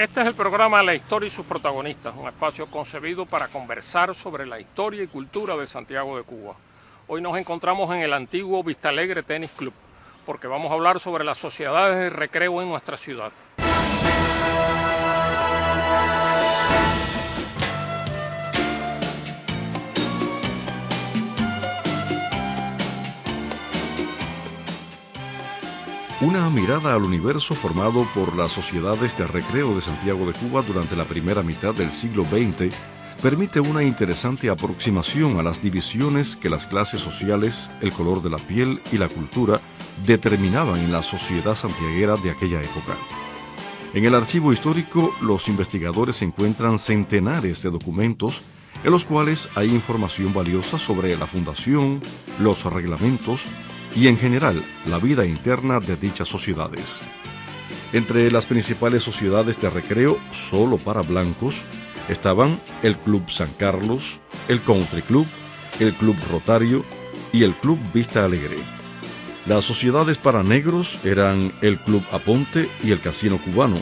Este es el programa La Historia y sus protagonistas, un espacio concebido para conversar sobre la historia y cultura de Santiago de Cuba. Hoy nos encontramos en el antiguo Vistalegre Tenis Club, porque vamos a hablar sobre las sociedades de recreo en nuestra ciudad. Una mirada al universo formado por las sociedades de recreo de Santiago de Cuba durante la primera mitad del siglo XX permite una interesante aproximación a las divisiones que las clases sociales, el color de la piel y la cultura determinaban en la sociedad santiaguera de aquella época. En el archivo histórico, los investigadores encuentran centenares de documentos en los cuales hay información valiosa sobre la fundación, los reglamentos y en general la vida interna de dichas sociedades. Entre las principales sociedades de recreo solo para blancos estaban el Club San Carlos, el Country Club, el Club Rotario y el Club Vista Alegre. Las sociedades para negros eran el Club Aponte y el Casino Cubano,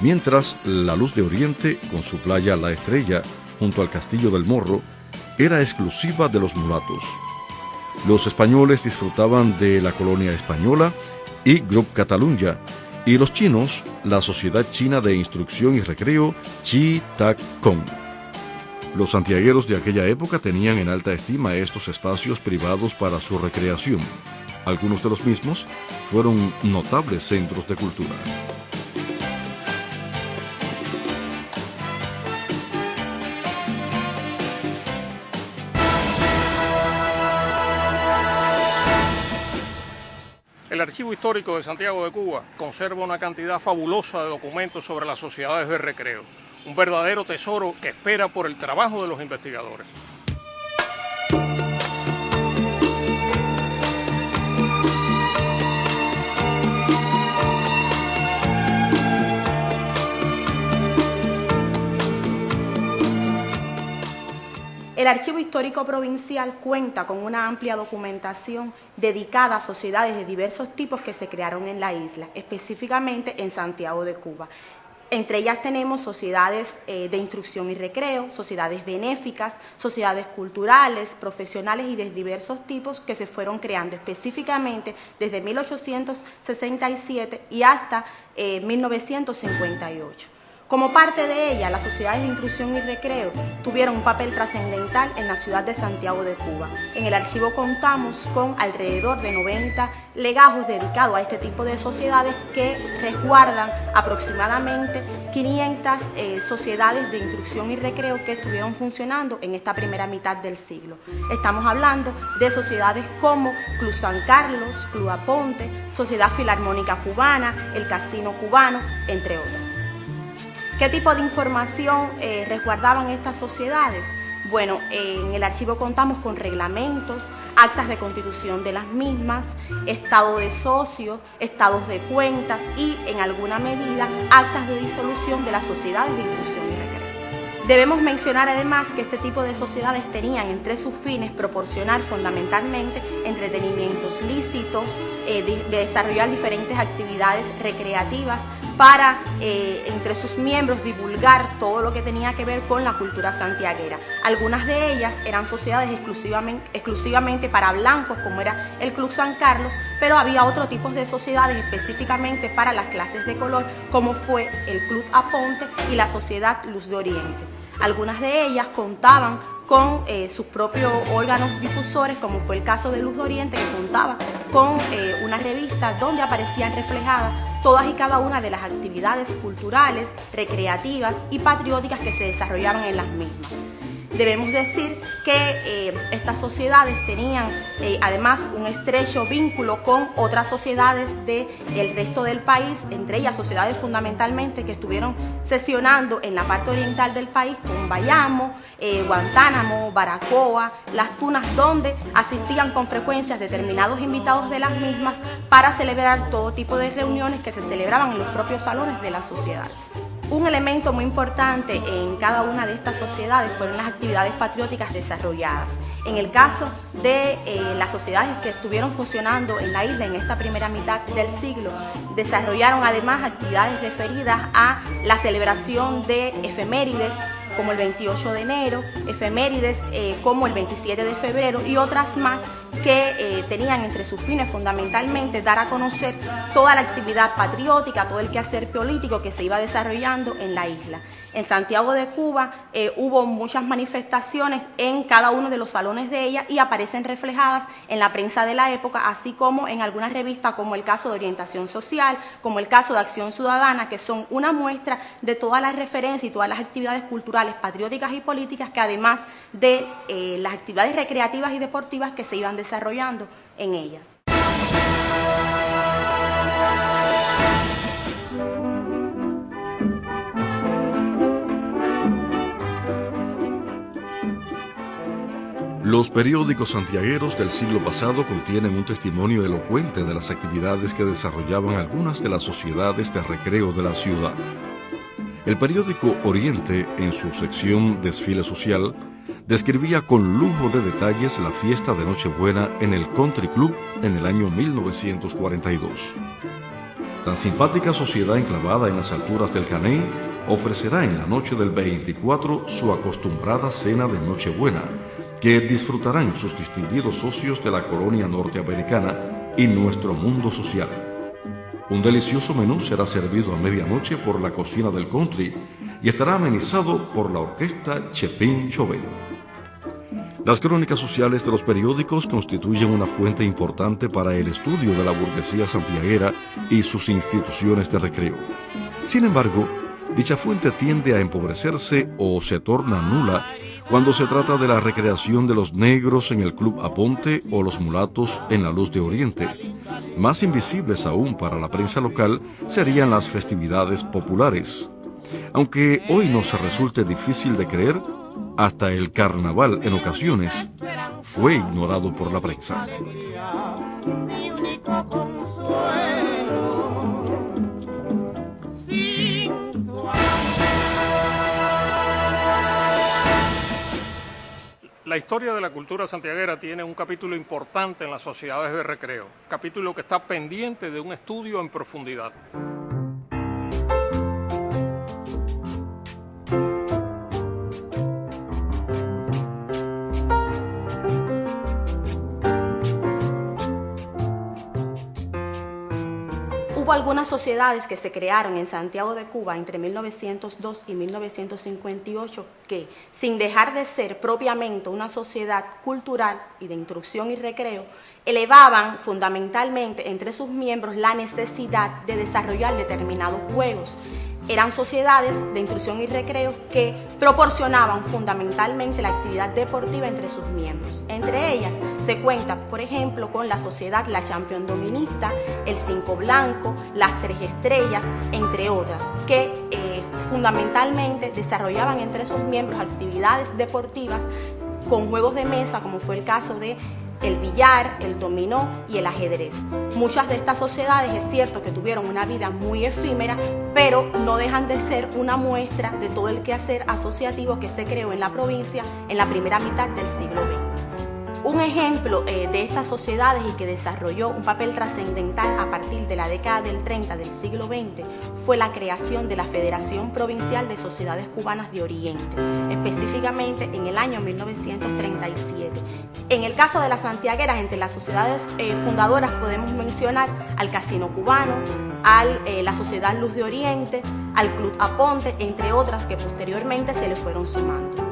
mientras la Luz de Oriente, con su playa La Estrella, junto al Castillo del Morro, era exclusiva de los mulatos. Los españoles disfrutaban de la colonia española y Grup Catalunya, y los chinos, la Sociedad China de Instrucción y Recreo Chi Tak Kong. Los santiagueros de aquella época tenían en alta estima estos espacios privados para su recreación. Algunos de los mismos fueron notables centros de cultura. El Archivo Histórico de Santiago de Cuba conserva una cantidad fabulosa de documentos sobre las sociedades de recreo, un verdadero tesoro que espera por el trabajo de los investigadores. El Archivo Histórico Provincial cuenta con una amplia documentación dedicada a sociedades de diversos tipos que se crearon en la isla, específicamente en Santiago de Cuba. Entre ellas tenemos sociedades de instrucción y recreo, sociedades benéficas, sociedades culturales, profesionales y de diversos tipos que se fueron creando específicamente desde 1867 y hasta 1958. Como parte de ella, las sociedades de instrucción y recreo tuvieron un papel trascendental en la ciudad de Santiago de Cuba. En el archivo contamos con alrededor de 90 legajos dedicados a este tipo de sociedades que resguardan aproximadamente 500 sociedades de instrucción y recreo que estuvieron funcionando en esta primera mitad del siglo. Estamos hablando de sociedades como Club San Carlos, Club Aponte, Sociedad Filarmónica Cubana, el Casino Cubano, entre otras. ¿Qué tipo de información resguardaban estas sociedades? Bueno, en el archivo contamos con reglamentos, actas de constitución de las mismas, estado de socios, estados de cuentas y, en alguna medida, actas de disolución de las sociedades de instrucción y recreo. Debemos mencionar además que este tipo de sociedades tenían entre sus fines proporcionar fundamentalmente entretenimientos lícitos, desarrollar diferentes actividades recreativas, para, entre sus miembros, divulgar todo lo que tenía que ver con la cultura santiaguera. Algunas de ellas eran sociedades exclusivamente para blancos, como era el Club San Carlos, pero había otro tipo de sociedades específicamente para las clases de color, como fue el Club Aponte y la Sociedad Luz de Oriente. Algunas de ellas contaban con sus propios órganos difusores, como fue el caso de Luz de Oriente, que contaba con una revista donde aparecían reflejadas todas y cada una de las actividades culturales, recreativas y patrióticas que se desarrollaban en las mismas. Debemos decir que estas sociedades tenían además un estrecho vínculo con otras sociedades del resto del país, entre ellas sociedades fundamentalmente que estuvieron sesionando en la parte oriental del país, con Bayamo, Guantánamo, Baracoa, Las Tunas, donde asistían con frecuencia determinados invitados de las mismas para celebrar todo tipo de reuniones que se celebraban en los propios salones de las sociedades. Un elemento muy importante en cada una de estas sociedades fueron las actividades patrióticas desarrolladas. En el caso de las sociedades que estuvieron funcionando en la isla en esta primera mitad del siglo, desarrollaron además actividades referidas a la celebración de efemérides, como el 28 de enero, efemérides como el 27 de febrero y otras más que tenían entre sus fines fundamentalmente dar a conocer toda la actividad patriótica, todo el quehacer político que se iba desarrollando en la isla. En Santiago de Cuba hubo muchas manifestaciones en cada uno de los salones de ella y aparecen reflejadas en la prensa de la época, así como en algunas revistas como el caso de Orientación Social, como el caso de Acción Ciudadana, que son una muestra de todas las referencias y todas las actividades culturales, patrióticas y políticas que además de las actividades recreativas y deportivas que se iban desarrollando en ellas. Los periódicos santiagueros del siglo pasado contienen un testimonio elocuente de las actividades que desarrollaban algunas de las sociedades de recreo de la ciudad. El periódico Oriente, en su sección Desfile Social, describía con lujo de detalles la fiesta de Nochebuena en el Country Club en el año 1942. Tan simpática sociedad enclavada en las alturas del Caney ofrecerá en la noche del 24 su acostumbrada cena de Nochebuena, que disfrutarán sus distinguidos socios de la colonia norteamericana y nuestro mundo social. Un delicioso menú será servido a medianoche por la cocina del country y estará amenizado por la orquesta Chepín Chauvet. Las crónicas sociales de los periódicos constituyen una fuente importante para el estudio de la burguesía santiaguera y sus instituciones de recreo. Sin embargo, dicha fuente tiende a empobrecerse o se torna nula cuando se trata de la recreación de los negros en el Club Aponte o los mulatos en la Luz de Oriente. Más invisibles aún para la prensa local serían las festividades populares. Aunque hoy nos resulte difícil de creer, hasta el carnaval en ocasiones fue ignorado por la prensa. La historia de la cultura santiaguera tiene un capítulo importante en las sociedades de recreo, capítulo que está pendiente de un estudio en profundidad. Hubo algunas sociedades que se crearon en Santiago de Cuba entre 1902 y 1958 que, sin dejar de ser propiamente una sociedad cultural y de instrucción y recreo, elevaban fundamentalmente entre sus miembros la necesidad de desarrollar determinados juegos. Eran sociedades de instrucción y recreo que proporcionaban fundamentalmente la actividad deportiva entre sus miembros. Entre ellas se cuenta, por ejemplo, con la sociedad La Champion Dominista, el Cinco Blanco, las Tres Estrellas, entre otras, que fundamentalmente desarrollaban entre sus miembros actividades deportivas con juegos de mesa, como fue el caso de el billar, el dominó y el ajedrez. Muchas de estas sociedades es cierto que tuvieron una vida muy efímera, pero no dejan de ser una muestra de todo el quehacer asociativo que se creó en la provincia en la primera mitad del siglo XX. Un ejemplo de estas sociedades y que desarrolló un papel trascendental a partir de la década del 30 del siglo XX fue la creación de la Federación Provincial de Sociedades Cubanas de Oriente, específicamente en el año 1937. En el caso de las santiagueras, entre las sociedades fundadoras podemos mencionar al Casino Cubano, a la Sociedad Luz de Oriente, al Club Aponte, entre otras que posteriormente se le fueron sumando.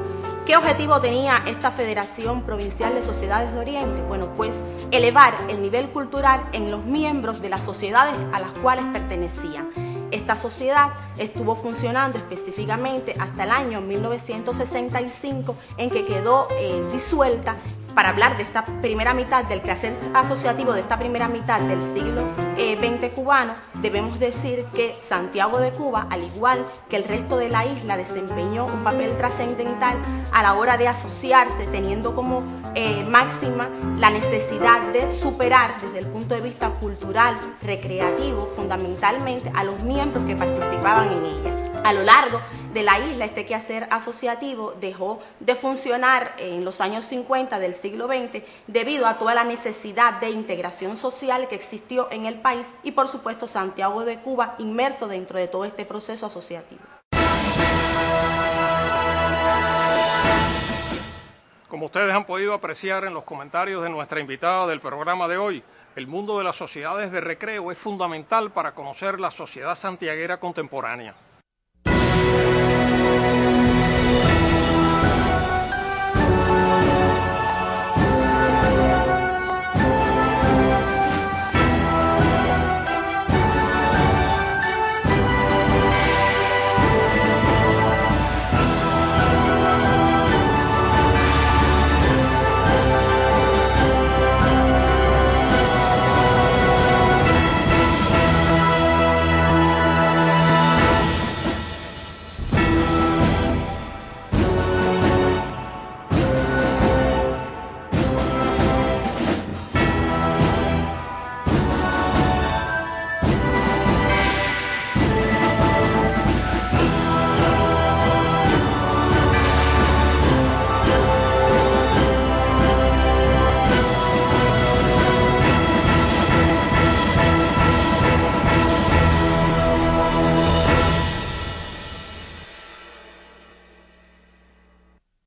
¿Qué objetivo tenía esta Federación Provincial de Sociedades de Oriente? Bueno, pues elevar el nivel cultural en los miembros de las sociedades a las cuales pertenecían. Esta sociedad estuvo funcionando específicamente hasta el año 1965, en que quedó disuelta. Para hablar de esta primera mitad, del quehacer asociativo de esta primera mitad del siglo XX cubano, debemos decir que Santiago de Cuba, al igual que el resto de la isla, desempeñó un papel trascendental a la hora de asociarse, teniendo como máxima la necesidad de superar desde el punto de vista cultural, recreativo, fundamentalmente a los miembros que participaban en ella. A lo largo de la isla, este quehacer asociativo dejó de funcionar en los años 50 del siglo XX debido a toda la necesidad de integración social que existió en el país y por supuesto Santiago de Cuba inmerso dentro de todo este proceso asociativo. Como ustedes han podido apreciar en los comentarios de nuestra invitada del programa de hoy, el mundo de las sociedades de recreo es fundamental para conocer la sociedad santiaguera contemporánea.